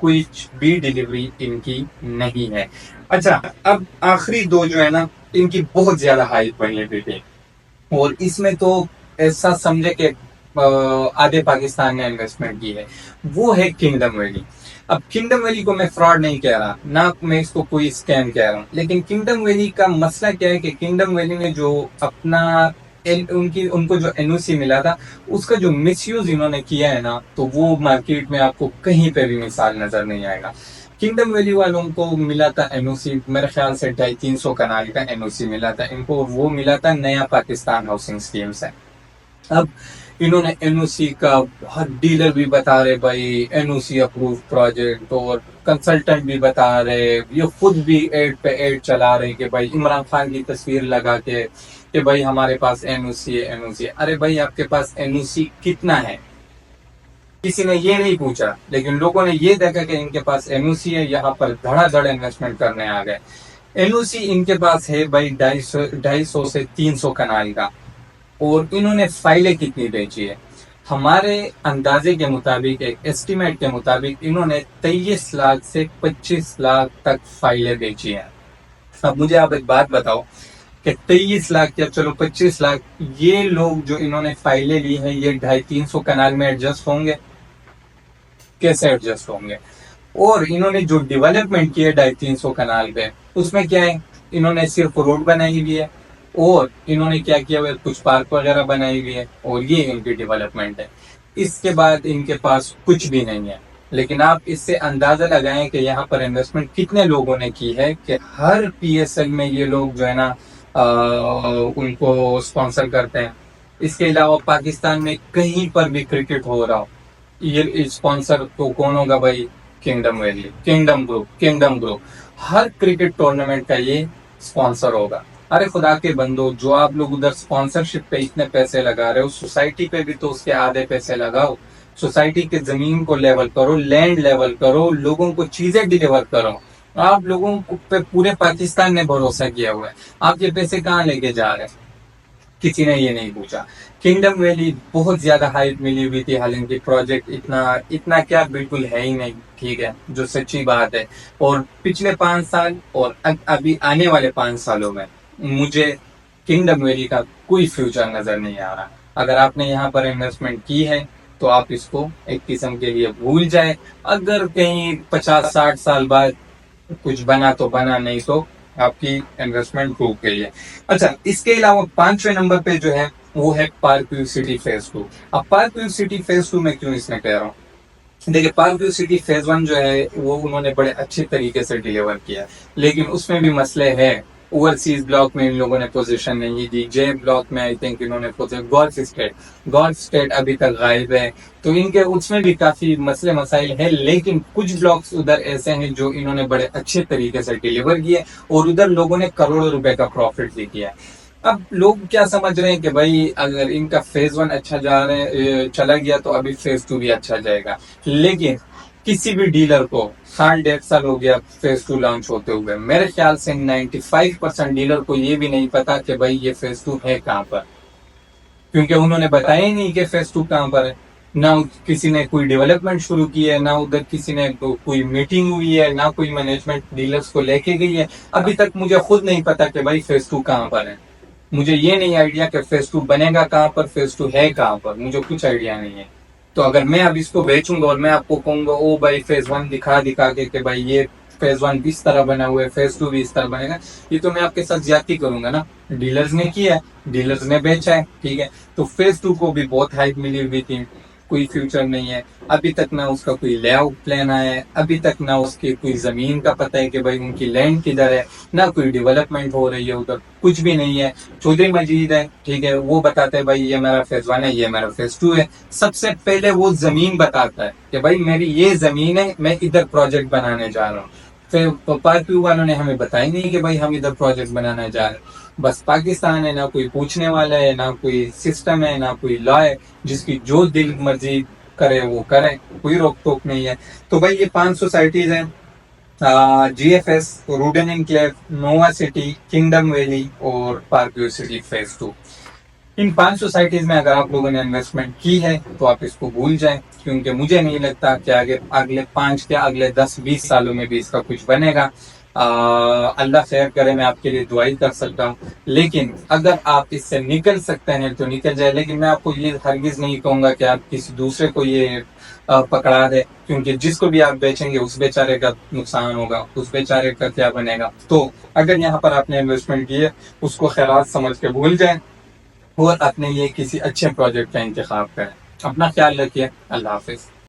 کچھ بھی ڈلیوری ان کی نہیں ہے. اچھا اب آخری دو جو ہے نا ان کی بہت زیادہ ہائپ بنی ہوئی تھی اور اس میں تو ایسا سمجھے کہ آدھے پاکستان نے انویسٹمنٹ کی ہے. وہ ہے کنگڈم ویلی. اب کنگڈم ویلی کو میں فراڈ نہیں کہہ رہا نہ میں اس کو کوئی اسکیم کہہ رہا ہوں, لیکن کنگڈم ویلی کا مسئلہ کیا ہے کہ کنگڈم ویلی نے جو اپنا ان کو جو این او سی ملا تھا اس کا جو مس یوز انہوں نے کیا ہے نا تو وہ مارکیٹ میں آپ کو کہیں پہ بھی مثال نظر نہیں آئے گا. کنگڈم ویلی والوں کو ملا تھا این او سی میرے خیال سے 250-300 کنال کا این او سی ملا تھا ان کو. وہ ملا تھا نیا پاکستان ہاؤسنگ اسکیم سے. اب انہوں نے این او سی کا ہر ڈیلر بھی بتا رہے بھائی این او سی اپروو پروجیکٹ, اور کنسلٹنٹ بھی بتا رہے, یہ خود بھی ایڈ پہ ایڈ چلا رہے کہ بھائی عمران خان کی تصویر لگا کے کہ بھائی ہمارے پاس این او سی ہے این او سی ہے. ارے بھائی آپ کے پاس این او سی کتنا ہے کسی نے یہ نہیں پوچھا, لیکن لوگوں نے یہ دیکھا کہ ان کے پاس این او سی ہے, یہاں پر دھڑا دھڑ انویسٹمنٹ کرنے آ گئے. این او سی ان کے پاس ہے بھائی 250 سے 300 کنال کا, اور انہوں نے فائلیں کتنی بیچی ہے ہمارے اندازے کے مطابق, ایک ایسٹیمیٹ کے مطابق انہوں نے 23 لاکھ سے 25 لاکھ تک فائلیں بیچی ہیں. اب مجھے آپ ایک بات بتاؤ کہ 23 لاکھ یا چلو 25 لاکھ یہ لوگ جو انہوں نے فائلیں لی ہیں یہ 250-300 کنال میں ایڈجسٹ ہوں گے؟ کیسے ایڈجسٹ ہوں گے؟ اور انہوں نے جو ڈیولپمنٹ کی ہے 250-300 کنال پہ اس میں کیا ہے, انہوں نے صرف روڈ بنائی ہوئی ہے اور انہوں نے کیا کیا ہوا کچھ پارک وغیرہ بنائی ہوئی ہے, اور یہ ان کی ڈیولپمنٹ ہے. اس کے بعد ان کے پاس کچھ بھی نہیں ہے. لیکن آپ اس سے اندازہ لگائیں کہ یہاں پر انویسٹمنٹ کتنے لوگوں نے کی ہے کہ ہر پی ایس ایل میں یہ لوگ جو ہے نا ان کو اسپانسر کرتے ہیں. اس کے علاوہ پاکستان میں کہیں پر بھی کرکٹ ہو رہا ہو یہ اسپانسر تو کون ہوگا بھائی؟ Kingdom Valley, Kingdom Group. ہر کرکٹ ٹورنامنٹ کا یہ اسپانسر ہوگا. ارے خدا کے بندو, جو آپ لوگ ادھر اسپانسرشپ پہ اتنے پیسے لگا رہے ہو سوسائٹی پہ بھی تو اس کے آدھے پیسے لگاؤ. سوسائٹی کے زمین کو لیول کرو, لینڈ لیول کرو, لوگوں کو چیزیں ڈیلیور کرو. آپ لوگوں پہ پورے پاکستان نے بھروسہ کیا ہوا ہے, آپ یہ پیسے کہاں لے کے جا رہے ہیں؟ کسی نے یہ نہیں پوچھا. کنگڈم ویلی بہت زیادہ ہائپ ملی ہوئی تھی, حالانکہ پروجیکٹ اتنا کیا بالکل ہے ہی نہیں, ٹھیک ہے, جو سچی بات ہے. اور پچھلے 5 سال اور ابھی آنے والے 5 سالوں میں مجھے کنگڈم ویلی کا کوئی فیوچر نظر نہیں آ رہا. اگر آپ نے یہاں پر انویسٹمنٹ کی ہے تو آپ اس کو ایک قسم کے لیے بھول جائے. اگر کہیں 50-60 سال بعد کچھ بنا تو بنا, نہیں تو آپ کی انویسٹمنٹ ڈوب گئی ہے. اچھا اس کے علاوہ 5ویں نمبر پہ جو ہے وہ ہے پارک ویو سٹی فیز 2. اب پارک ویو سٹی فیز 2 میں کیوں اس میں کہہ رہا ہوں, دیکھیں پارک ویو سٹی فیز 1 جو ہے وہ انہوں نے بڑے اچھے طریقے سے ڈیلیور کیا, لیکن اس میں بھی مسئلے ہے. اوورسیز بلاک میں ان لوگوں نے پوزیشن نہیں دی, جے بلاک میں آئی تھنک انہوں نے گولف اسٹیٹ ابھی تک غائب ہے, تو ان کے اس میں بھی کافی مسئلے مسائل ہیں. لیکن کچھ بلاکس ادھر ایسے ہیں جو انہوں نے بڑے اچھے طریقے سے ڈیلیور کیے اور ادھر لوگوں نے کروڑوں روپے کا پروفٹ بھی کیا. اب لوگ کیا سمجھ رہے ہیں کہ بھائی اگر ان کا فیز 1 اچھا چلا گیا تو ابھی فیز 2 بھی اچھا جائے گا. لیکن کسی بھی ڈیلر کو 1.5 سال ہو گیا فیز 2 لانچ ہوتے ہوئے, میرے خیال سے 95% ڈیلر کو یہ بھی نہیں پتا کہ بھائی یہ فیز 2 ہے کہاں پر, کیونکہ انہوں نے بتایا ہی نہیں کہ فیز 2 کہاں پر ہے. نہ کسی نے کوئی ڈیولپمنٹ شروع کی ہے, نہ ادھر کسی نے کوئی میٹنگ ہوئی ہے, نہ کوئی مینجمنٹ ڈیلرز کو لے کے گئی ہے. ابھی تک مجھے خود نہیں پتا کہ بھائی فیز 2 کہاں پر ہے. مجھے یہ نہیں آئیڈیا کہ فیز 2 بنے گا کہاں پر, فیز 2 ہے کہاں پر, مجھے کچھ آئیڈیا نہیں ہے. تو اگر میں اب اس کو بیچوں گا اور میں آپ کو کہوں گا او بھائی فیز 1 دکھا کے کہ بھائی یہ فیز 1 اس طرح بنا ہوا ہے, فیز 2 بھی اس طرح بنے گا, یہ تو میں آپ کے ساتھ زیادتی کروں گا نا. ڈیلرز نے کیا ہے, ڈیلرز نے بیچا ہے, ٹھیک ہے. تو فیز 2 کو بھی بہت ہائپ ملی ہوئی تھی, کوئی فیوچر نہیں ہے. ابھی تک نہ اس کا کوئی لے آؤٹ پلان آیا ہے, ابھی تک نہ اس کی کوئی زمین کا پتہ ہے کہ بھائی ان کی لینڈ کدھر ہے, نہ کوئی ڈیولپمنٹ ہو رہی ہے ادھر, کچھ بھی نہیں ہے. چودھری مجید ہے, ٹھیک ہے, وہ بتاتا ہے بھائی یہ میرا فیز 1 ہے, یہ میرا فیز 2 ہے. سب سے پہلے وہ زمین بتاتا ہے کہ بھائی میری یہ زمین ہے, میں ادھر پروجیکٹ بنانے جا رہا ہوں. پھر پارک ویو والوں نے ہمیں بتایا نہیں کہ بھائی ہم ادھر پروجیکٹ بنانا چاہ رہے ہیں. بس پاکستان ہے, نہ کوئی پوچھنے والا ہے, نہ کوئی سسٹم ہے, نہ کوئی لا ہے, جس کی جو دل مرضی کرے وہ کرے, کوئی روک ٹوک نہیں ہے. تو بھائی یہ 5 سوسائٹیز ہیں, G F S, Rudn enclave, Nova City, Kingdom Valley اور پارک ویو سٹی فیز 2. ان 5 سوسائٹیز میں اگر آپ لوگوں نے انویسٹمنٹ کی ہے تو آپ اس کو بھول جائیں، کیونکہ مجھے نہیں لگتا کہ اگلے 5 یا اگلے 10-20 سالوں میں بھی اس کا کچھ بنے گا۔ اللہ خیر کرے، میں آپ کے لیے دعائی کر سکتا ہوں، لیکن اگر آپ اس سے نکل سکتے ہیں تو نکل جائے، لیکن میں آپ کو یہ ہرگز نہیں کہوں گا کہ آپ کسی دوسرے کو یہ پکڑا دے، کیونکہ جس کو بھی آپ بیچیں گے اس بیچارے کا نقصان ہوگا، اس بیچارے کا کیا بنے گا۔ تو اگر یہاں پر آپ نے انویسٹمنٹ کی ہے اس کو خیرات سمجھ کے بھول جائیں اور اپنے لیے کسی اچھے پروجیکٹ کا انتخاب کریں۔ اپنا خیال رکھیے، اللہ حافظ۔